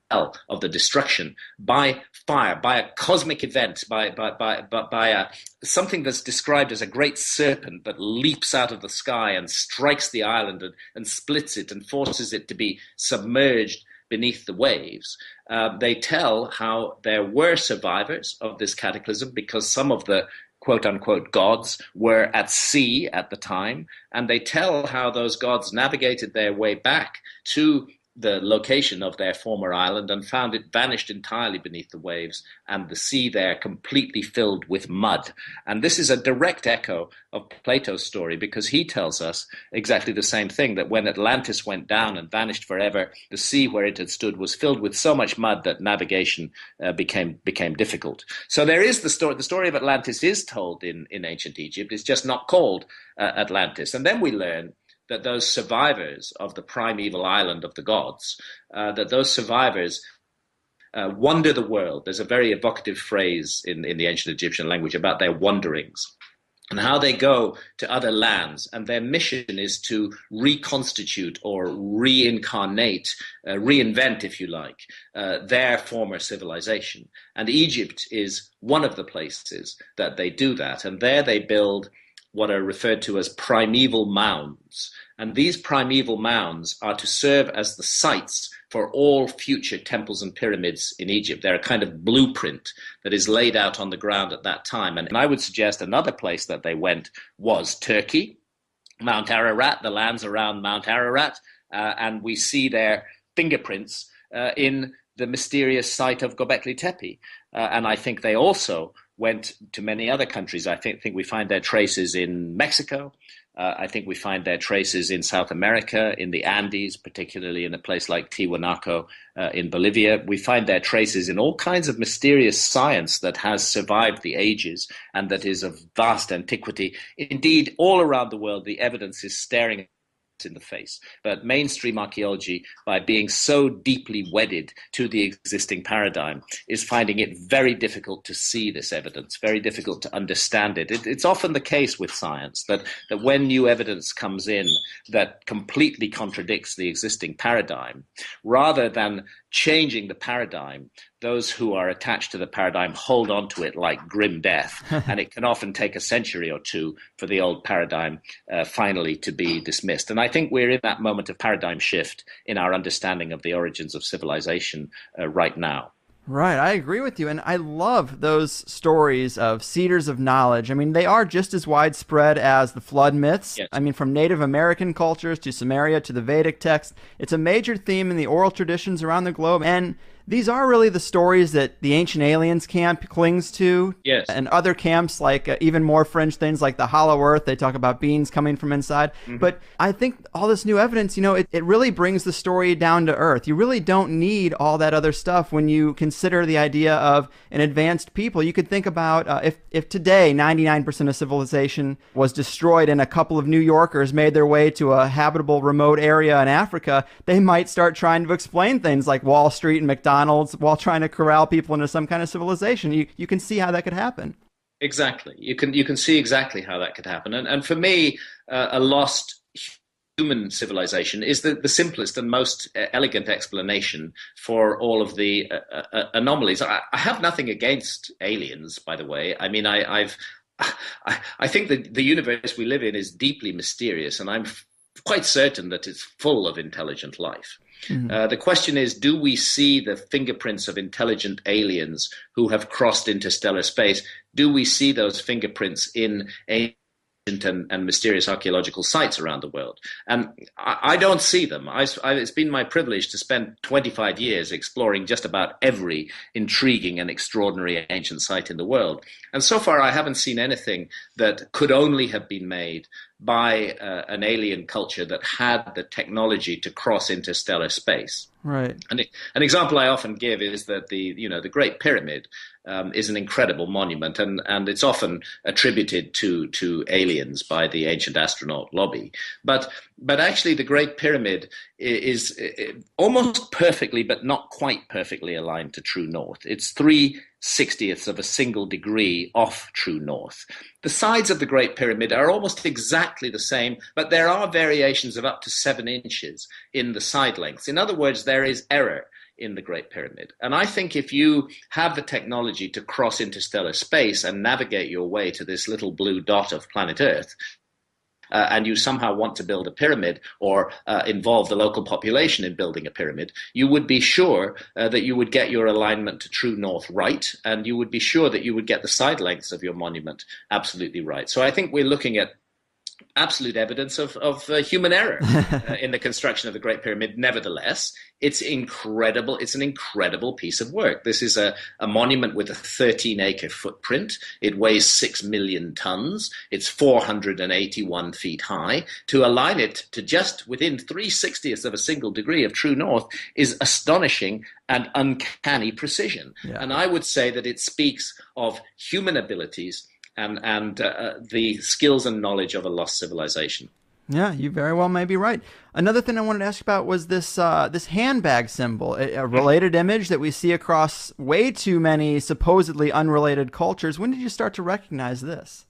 [SPEAKER 2] of the destruction by fire, by a cosmic event, by something that's described as a great serpent that leaps out of the sky and strikes the island and splits it and forces it to be submerged beneath the waves. They tell how there were survivors of this cataclysm because some of the quote-unquote gods were at sea at the time, and they tell how those gods navigated their way back to the location of their former island and found it vanished entirely beneath the waves and the sea there completely filled with mud. And this is a direct echo of Plato's story because he tells us exactly the same thing, that when Atlantis went down and vanished forever, the sea where it had stood was filled with so much mud that navigation became difficult. So there is the story. The story of Atlantis is told in ancient Egypt. It's just not called Atlantis. And then we learn that those survivors of the primeval island of the gods, that those survivors wander the world. There's a very evocative phrase in the ancient Egyptian language about their wanderings and how they go to other lands. And their mission is to reconstitute or reincarnate, reinvent, if you like, their former civilization. And Egypt is one of the places that they do that. And there they build what are referred to as primeval mounds. And these primeval mounds are to serve as the sites for all future temples and pyramids in Egypt. They're a kind of blueprint that is laid out on the ground at that time. And I would suggest another place that they went was Turkey, Mount Ararat, the lands around Mount Ararat. And we see their fingerprints in the mysterious site of Göbekli Tepe. And I think they also went to many other countries. I think we find their traces in Mexico. I think we find their traces in South America, in the Andes, particularly in a place like Tiwanaku in Bolivia. We find their traces in all kinds of mysterious science that has survived the ages and that is of vast antiquity. Indeed, all around the world, the evidence is staring in the face. But mainstream archaeology, by being so deeply wedded to the existing paradigm, is finding it very difficult to see this evidence, very difficult to understand it. It's often the case with science that when new evidence comes in that completely contradicts the existing paradigm, rather than changing the paradigm, those who are attached to the paradigm hold on to it like grim death. And it can often take a century or two for the old paradigm finally to be dismissed. And I think we're in that moment of paradigm shift in our understanding of the origins of civilization right now.
[SPEAKER 1] Right, I agree with you, and I love those stories of cedars of knowledge. I mean, they are just as widespread as the flood myths.
[SPEAKER 2] Yes.
[SPEAKER 1] I mean, from Native American cultures to Sumeria to the Vedic text, it's a major theme in the oral traditions around the globe, and these are really the stories that the Ancient Aliens camp clings to.
[SPEAKER 2] Yes.
[SPEAKER 1] And other camps, like even more fringe things like the Hollow Earth, they talk about beings coming from inside. Mm-hmm. But I think all this new evidence, it really brings the story down to earth. You really don't need all that other stuff when you consider the idea of an advanced people. You could think about if today 99% of civilization was destroyed and a couple of New Yorkers made their way to a habitable remote area in Africa, they might start trying to explain things like Wall Street and McDonald's while trying to corral people into some kind of civilization. You can see how that could happen.
[SPEAKER 2] Exactly. You can see exactly how that could happen. And for me, a lost human civilization is the simplest and most elegant explanation for all of the anomalies. I have nothing against aliens, by the way. I mean, I think that the universe we live in is deeply mysterious, and I'm quite certain that it's full of intelligent life.
[SPEAKER 1] Mhm.
[SPEAKER 2] The question is, do we see the fingerprints of intelligent aliens who have crossed interstellar space? Do we see those fingerprints in and mysterious archaeological sites around the world? And I don't see them. It's been my privilege to spend 25 years exploring just about every intriguing and extraordinary ancient site in the world. And so far, I haven't seen anything that could only have been made by an alien culture that had the technology to cross interstellar space.
[SPEAKER 1] Right.
[SPEAKER 2] And an example I often give is that the Great Pyramid is an incredible monument, and it's often attributed to aliens by the ancient astronaut lobby. But actually, the Great Pyramid is almost perfectly, but not quite perfectly aligned to true north. It's 3/60ths of a single degree off true north. The sides of the Great Pyramid are almost exactly the same, but there are variations of up to 7 inches in the side lengths. In other words, there is error in the Great Pyramid. And I think if you have the technology to cross interstellar space and navigate your way to this little blue dot of planet Earth, and you somehow want to build a pyramid or involve the local population in building a pyramid, you would be sure that you would get your alignment to true north right, and you would be sure that you would get the side lengths of your monument absolutely right. So I think we're looking at absolute evidence of human error in the construction of the Great Pyramid. Nevertheless, it's incredible. It's an incredible piece of work. This is a monument with a 13-acre footprint. It weighs 6 million tons. It's 481 feet high. To align it to just within 3/60ths of a single degree of true north is astonishing and uncanny precision.
[SPEAKER 1] Yeah.
[SPEAKER 2] And I would say that it speaks of human abilities and the skills and knowledge of a lost civilization.
[SPEAKER 1] Yeah, you very well may be right. Another thing I wanted to ask about was this handbag symbol, a related image that we see across way too many supposedly unrelated cultures. When did you start to recognize this?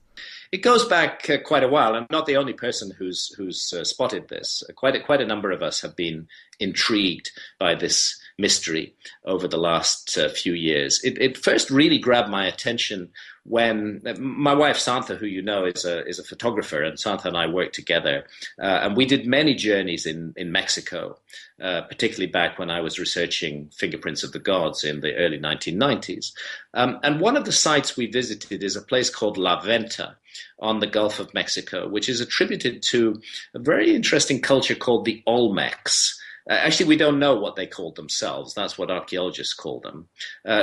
[SPEAKER 2] It goes back quite a while. I'm not the only person who's spotted this. Quite a number of us have been intrigued by this mystery over the last few years. It first really grabbed my attention when my wife Santha, who you know is a photographer, and Santha and I worked together, and we did many journeys in Mexico, particularly back when I was researching fingerprints of the gods in the early 1990s. And one of the sites we visited is a place called La Venta on the Gulf of Mexico, which is attributed to a very interesting culture called the Olmecs. Actually, we don't know what they called themselves. That's what archaeologists call them,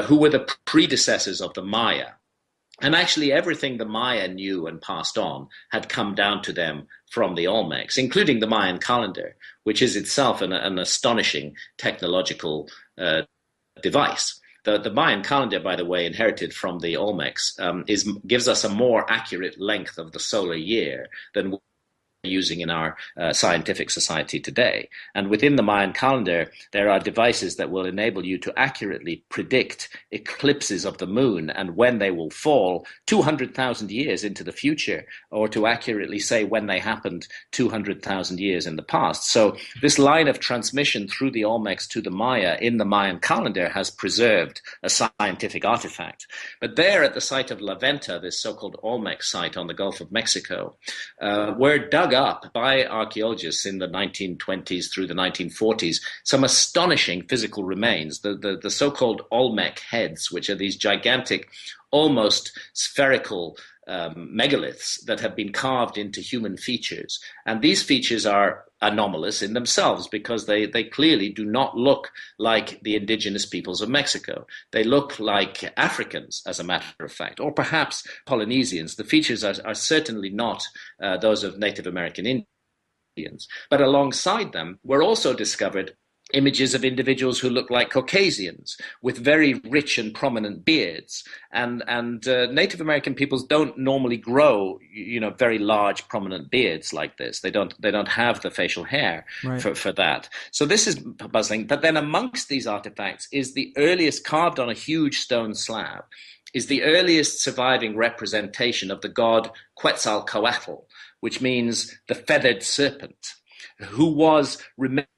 [SPEAKER 2] who were the predecessors of the Maya. And actually, everything the Maya knew and passed on had come down to them from the Olmecs, including the Mayan calendar, which is itself an astonishing technological device. The Mayan calendar, by the way, inherited from the Olmecs, gives us a more accurate length of the solar year than using in our scientific society today. And within the Mayan calendar, there are devices that will enable you to accurately predict eclipses of the moon and when they will fall 200,000 years into the future, or to accurately say when they happened 200,000 years in the past. So this line of transmission through the Olmecs to the Maya in the Mayan calendar has preserved a scientific artifact. But there at the site of La Venta, this so-called Olmec site on the Gulf of Mexico, were dug up by archaeologists in the 1920s through the 1940s some astonishing physical remains, the so-called Olmec heads, which are these gigantic, almost spherical megaliths that have been carved into human features. And these features are anomalous in themselves because they clearly do not look like the indigenous peoples of Mexico. They look like Africans, as a matter of fact, or perhaps Polynesians. The features are certainly not those of Native American Indians. But alongside them were also discovered images of individuals who look like Caucasians with very rich and prominent beards. And Native American peoples don't normally grow, very large prominent beards like this. They don't have the facial hair for that. So this is puzzling. But then amongst these artifacts is the earliest, carved on a huge stone slab, is the earliest surviving representation of the god Quetzalcoatl, which means the feathered serpent, who was remembered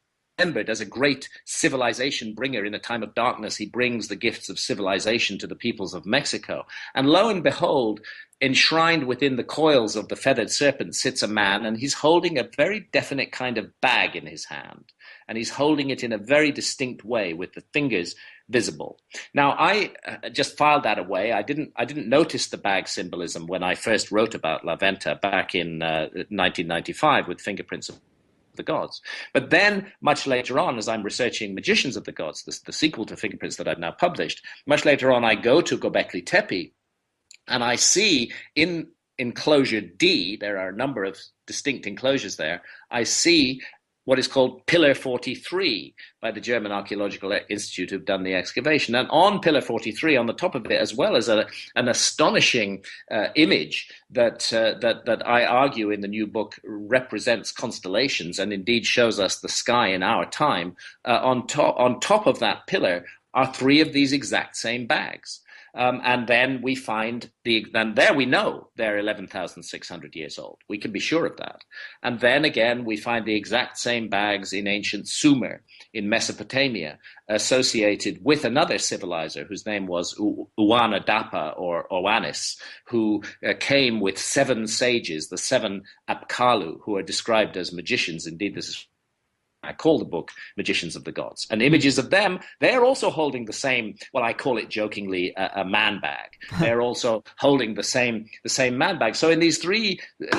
[SPEAKER 2] as a great civilization bringer in a time of darkness. He brings the gifts of civilization to the peoples of Mexico. And lo and behold, enshrined within the coils of the feathered serpent sits a man, and he's holding a very definite kind of bag in his hand. And he's holding it in a very distinct way with the fingers visible. Now, I just filed that away. I didn't notice the bag symbolism when I first wrote about La Venta back in 1995 with Fingerprints of the Gods. But then, much later on, as I'm researching Magicians of the Gods, the sequel to Fingerprints that I've now published, much later on, I go to Göbekli Tepe, and I see in enclosure D, there are a number of distinct enclosures there, I see what is called Pillar 43 by the German Archaeological Institute who've done the excavation. And on Pillar 43, on the top of it, as well as an astonishing image that I argue in the new book represents constellations and indeed shows us the sky in our time, on top of that pillar are three of these exact same bags. And then we find and there we know they're 11,600 years old. We can be sure of that. And then again, we find the exact same bags in ancient Sumer in Mesopotamia, associated with another civilizer whose name was Uana-Dapa or Oannes, who came with 7 sages, the 7 Apkallu, who are described as magicians. Indeed, this is I call the book Magicians of the Gods. And images of them, they're also holding the same, well, I call it jokingly a man bag. They're also holding the same man bag. So in these 3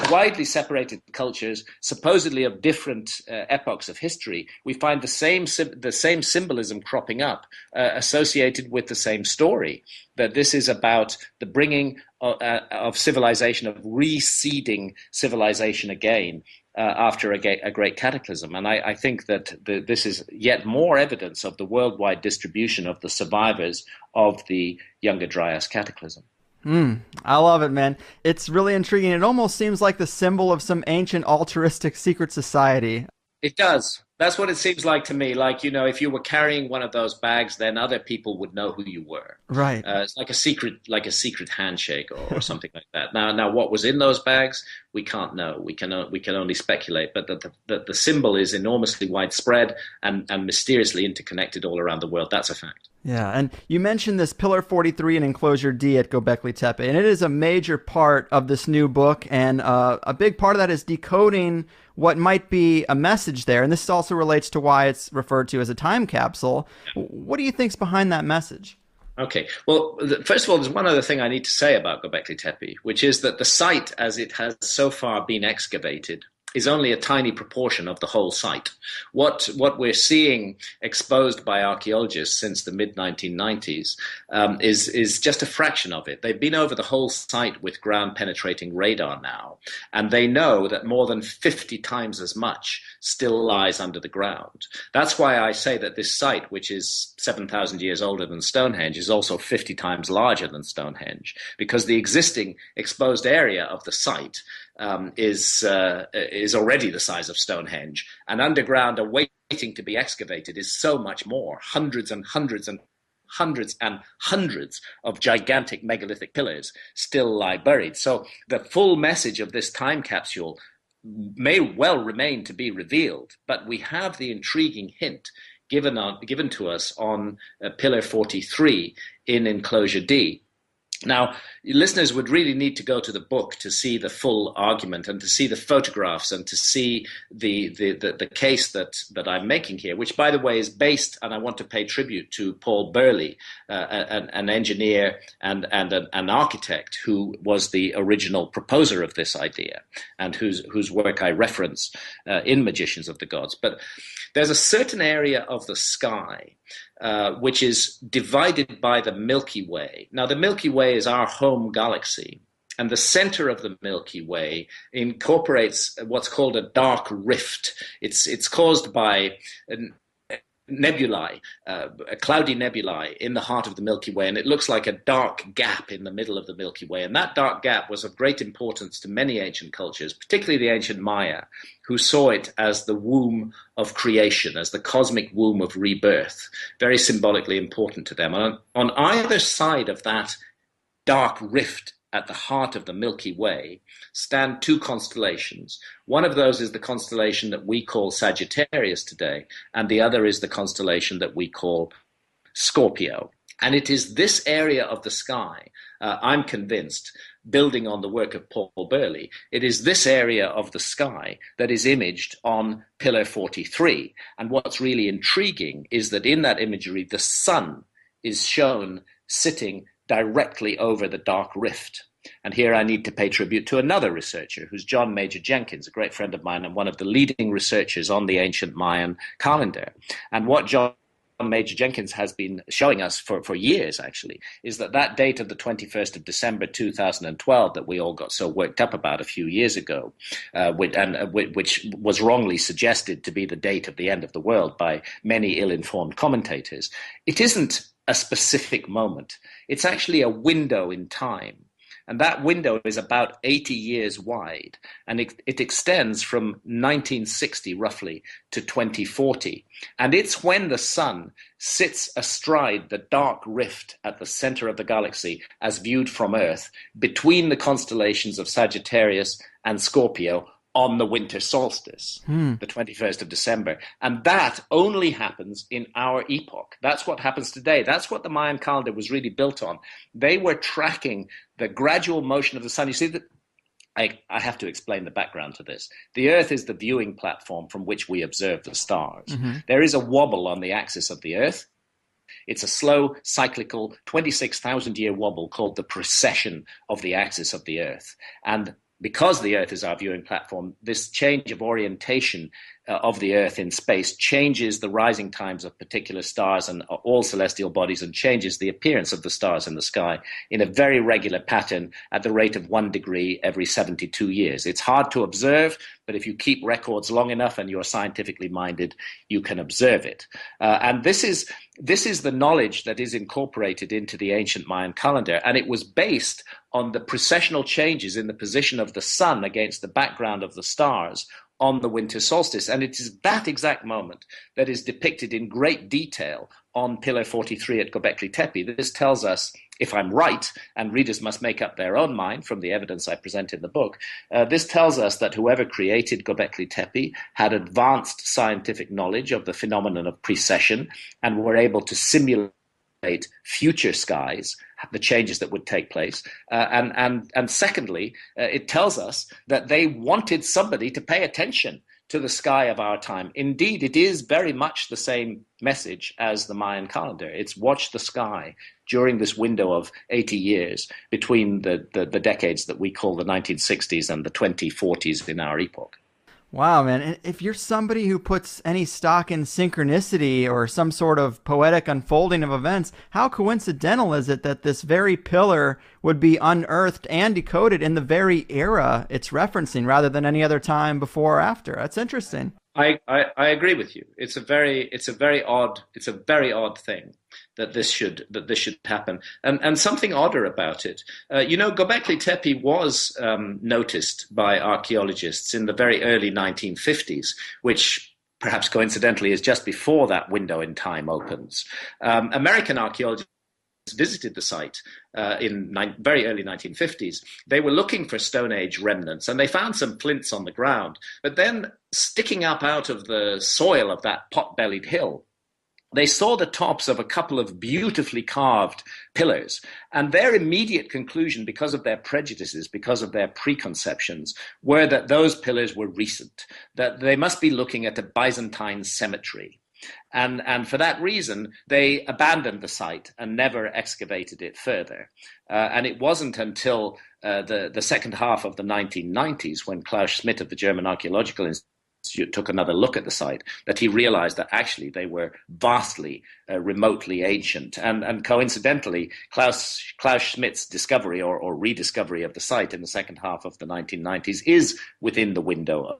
[SPEAKER 2] widely separated cultures, supposedly of different epochs of history, we find the same symbolism cropping up associated with the same story, that this is about the bringing of civilization, of reseeding civilization again, after a great cataclysm. And I think that this is yet more evidence of the worldwide distribution of the survivors of the Younger Dryas cataclysm.
[SPEAKER 1] I love it, man. It's really intriguing. It almost seems like the symbol of some ancient altruistic secret society.
[SPEAKER 2] It does. That's what it seems like to me. Like, if you were carrying one of those bags, then other people would know who you were.
[SPEAKER 1] Right.
[SPEAKER 2] It's like a secret handshake or something like that. Now, what was in those bags, we can't know. We can only speculate. But the symbol is enormously widespread and mysteriously interconnected all around the world. That's a fact.
[SPEAKER 1] Yeah, and you mentioned this Pillar 43 and Enclosure D at Göbekli Tepe, and it is a major part of this new book, and a big part of that is decoding what might be a message there, and this also relates to why it's referred to as a time capsule. What do you think's behind that message?
[SPEAKER 2] Okay. Well, first of all, there's one other thing I need to say about Göbekli Tepe, which is that the site, as it has so far been excavated, is only a tiny proportion of the whole site. What we're seeing exposed by archaeologists since the mid-1990s is just a fraction of it. They've been over the whole site with ground-penetrating radar now, and they know that more than 50 times as much still lies under the ground. That's why I say that this site, which is 7,000 years older than Stonehenge, is also 50 times larger than Stonehenge, because the existing exposed area of the site is already the size of Stonehenge, and underground awaiting to be excavated is so much more. Hundreds and hundreds and hundreds and hundreds of gigantic megalithic pillars still lie buried. So the full message of this time capsule may well remain to be revealed, but we have the intriguing hint given to us on Pillar 43 in Enclosure D. Now, listeners would really need to go to the book to see the full argument and to see the photographs and to see the case that I'm making here, which, by the way, is based, and I want to pay tribute to Paul Burley, an engineer and an architect who was the original proposer of this idea and whose work I reference in Magicians of the Gods. But there's a certain area of the sky which is divided by the Milky Way. Now, the Milky Way is our home galaxy, and the center of the Milky Way incorporates what's called a dark rift. It's caused by nebulae, cloudy nebulae in the heart of the Milky Way, and it looks like a dark gap in the middle of the Milky Way. And that dark gap was of great importance to many ancient cultures, particularly the ancient Maya, who saw it as the womb of creation, as the cosmic womb of rebirth, very symbolically important to them. On either side of that dark rift at the heart of the Milky Way stand two constellations. One of those is the constellation that we call Sagittarius today, and the other is the constellation that we call Scorpio. And it is this area of the sky, I'm convinced, building on the work of Paul Burley, it is this area of the sky that is imaged on Pillar 43. And what's really intriguing is that in that imagery, the sun is shown sitting directly over the dark rift. And here I need to pay tribute to another researcher, who's John Major Jenkins, a great friend of mine and one of the leading researchers on the ancient Mayan calendar. And what John Major Jenkins has been showing us for years, actually, is that date of the 21st of December 2012 that we all got so worked up about a few years ago, which was wrongly suggested to be the date of the end of the world by many ill-informed commentators, it isn't a specific moment. It's actually a window in time. And that window is about 80 years wide, and it extends from 1960 roughly to 2040. And it's when the sun sits astride the dark rift at the center of the galaxy as viewed from Earth between the constellations of Sagittarius and Scorpio on the winter solstice, the 21st of December. And that only happens in our epoch. That's what happens today. That's what the Mayan calendar was really built on. They were tracking the gradual motion of the sun. You see, that I have to explain the background to this. The Earth is the viewing platform from which we observe the stars. Mm-hmm. There is a wobble on the axis of the Earth. It's a slow, cyclical, 26,000-year wobble called the precession of the axis of the Earth. And because the Earth is our viewing platform, this change of orientation of the Earth in space changes the rising times of particular stars and all celestial bodies, and changes the appearance of the stars in the sky in a very regular pattern at the rate of 1 degree every 72 years. It's hard to observe, but if you keep records long enough and you're scientifically minded, you can observe it. And this is the knowledge that is incorporated into the ancient Mayan calendar, and it was based on the precessional changes in the position of the sun against the background of the stars on the winter solstice. And it is that exact moment that is depicted in great detail on Pillar 43 at Göbekli Tepe. This tells us, if I'm right, and readers must make up their own mind from the evidence I present in the book, this tells us that whoever created Göbekli Tepe had advanced scientific knowledge of the phenomenon of precession and were able to simulate future skies, the changes that would take place. And secondly, it tells us that they wanted somebody to pay attention to the sky of our time. Indeed, it is very much the same message as the Mayan calendar. It's watch the sky during this window of 80 years between the decades that we call the 1960s and the 2040s in our epoch.
[SPEAKER 1] Wow, man. And if you're somebody who puts any stock in synchronicity or some sort of poetic unfolding of events, how coincidental is it that this very pillar would be unearthed and decoded in the very era it's referencing rather than any other time before or after? That's interesting.
[SPEAKER 2] I agree with you. It's a very odd thing that this should happen, and something odder about it. Göbekli Tepe was noticed by archaeologists in the very early 1950s, which perhaps coincidentally is just before that window in time opens. American archaeologists visited the site in very early 1950s. They were looking for Stone Age remnants, and they found some flints on the ground. But then, sticking up out of the soil of that pot-bellied hill, they saw the tops of a couple of beautifully carved pillars. And their immediate conclusion, because of their prejudices, because of their preconceptions, were that those pillars were recent, that they must be looking at a Byzantine cemetery. And for that reason, they abandoned the site and never excavated it further. And it wasn't until the second half of the 1990s, when Klaus Schmidt of the German Archaeological Institute took another look at the site, that he realized that actually they were vastly, remotely ancient. And coincidentally, Klaus Schmidt's discovery or rediscovery of the site in the second half of the 1990s is within the window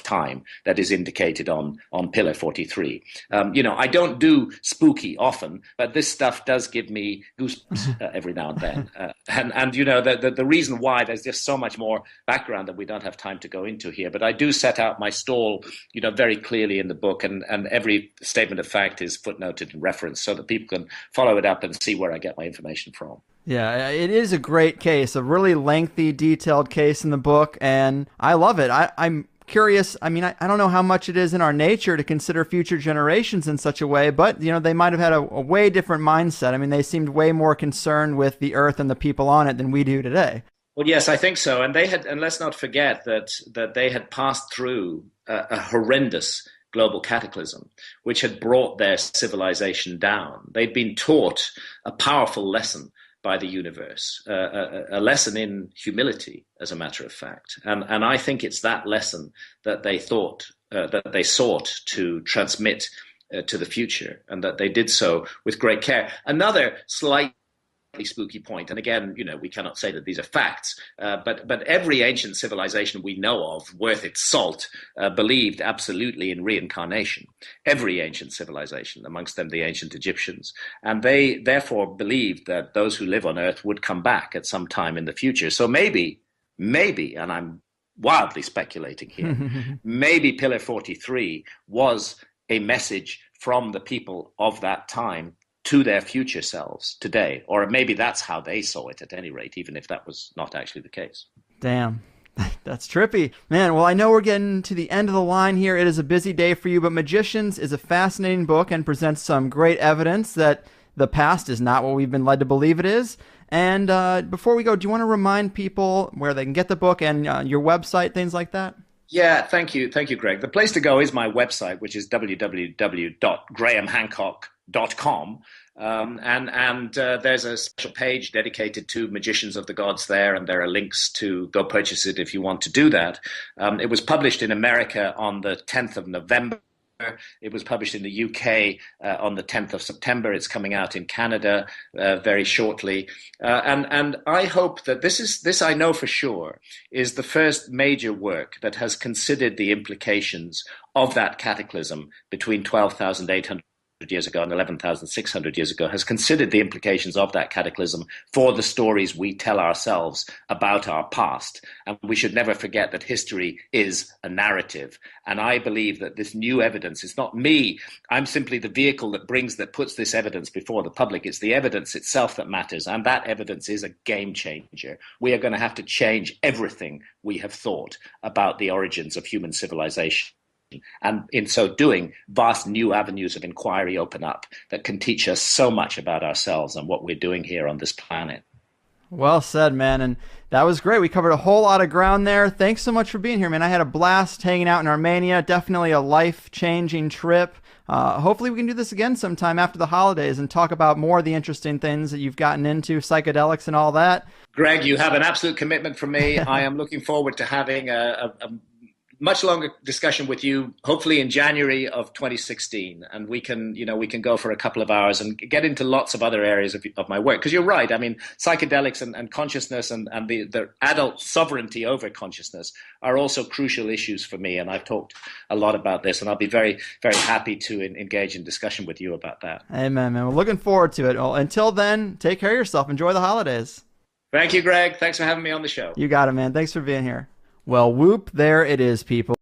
[SPEAKER 2] time that is indicated on pillar 43. I don't do spooky often, but this stuff does give me goosebumps every now and then. And the reason why, there's just so much more background that we don't have time to go into here. But I do set out my stall, very clearly in the book, and every statement of fact is footnoted and referenced so that people can follow it up and see where I get my information from.
[SPEAKER 1] Yeah, it is a great case, a really lengthy, detailed case in the book, and I love it. I'm curious. I mean, I don't know how much it is in our nature to consider future generations in such a way, but, they might have had a way different mindset. I mean, they seemed way more concerned with the earth and the people on it than we do today.
[SPEAKER 2] Well, yes, I think so. And let's not forget that they had passed through a horrendous global cataclysm, which had brought their civilization down. They'd been taught a powerful lesson by the universe, a lesson in humility, as a matter of fact. And I think it's that lesson that they sought to transmit to the future, and that they did so with great care. Another slight spooky point, and again, we cannot say that these are facts, but every ancient civilization we know of worth its salt believed absolutely in reincarnation. Every ancient civilization, amongst them the ancient Egyptians, and they therefore believed that those who live on Earth would come back at some time in the future. So maybe, and I'm wildly speculating here, maybe Pillar 43 was a message from the people of that time to their future selves today, or maybe that's how they saw it at any rate, even if that was not actually the case.
[SPEAKER 1] Damn, that's trippy. Man, well, I know we're getting to the end of the line here. It is a busy day for you, but Magicians is a fascinating book and presents some great evidence that the past is not what we've been led to believe it is. And before we go, do you want to remind people where they can get the book and your website, things like that?
[SPEAKER 2] Yeah, thank you, Greg. The place to go is my website, which is www.grahamhancock.com. And there's a special page dedicated to Magicians of the Gods there, and there are links to go purchase it if you want to do that. It was published in America on the 10th of November. It was published in the UK on the 10th of September. It's coming out in Canada very shortly. And I hope that this I know for sure is the first major work that has considered the implications of that cataclysm between 12,800 years ago and 11,600 years ago, has considered the implications of that cataclysm for the stories we tell ourselves about our past. And we should never forget that history is a narrative. And I believe that this new evidence, it's not me, I'm simply the vehicle that puts this evidence before the public. It's the evidence itself that matters. And that evidence is a game changer. We are going to have to change everything we have thought about the origins of human civilization. And in so doing, vast new avenues of inquiry open up that can teach us so much about ourselves and what we're doing here on this planet.
[SPEAKER 1] Well said, man. And that was great. We covered a whole lot of ground there. Thanks so much for being here, man. I had a blast hanging out in Armenia. Definitely a life-changing trip. Hopefully we can do this again sometime after the holidays and talk about more of the interesting things that you've gotten into, psychedelics and all that.
[SPEAKER 2] Greg, you have an absolute commitment from me. I am looking forward to having a much longer discussion with you, hopefully in January of 2016, and we can go for a couple of hours and get into lots of other areas of my work. Because you're right, I mean, psychedelics and consciousness and the adult sovereignty over consciousness are also crucial issues for me, and I've talked a lot about this, and I'll be very, very happy to engage in discussion with you about that.
[SPEAKER 1] Amen, man. We're looking forward to it. Well, until then, take care of yourself. Enjoy the holidays.
[SPEAKER 2] Thank you, Greg. Thanks for having me on the show.
[SPEAKER 1] You got it, man. Thanks for being here. Well, whoop, there it is, people.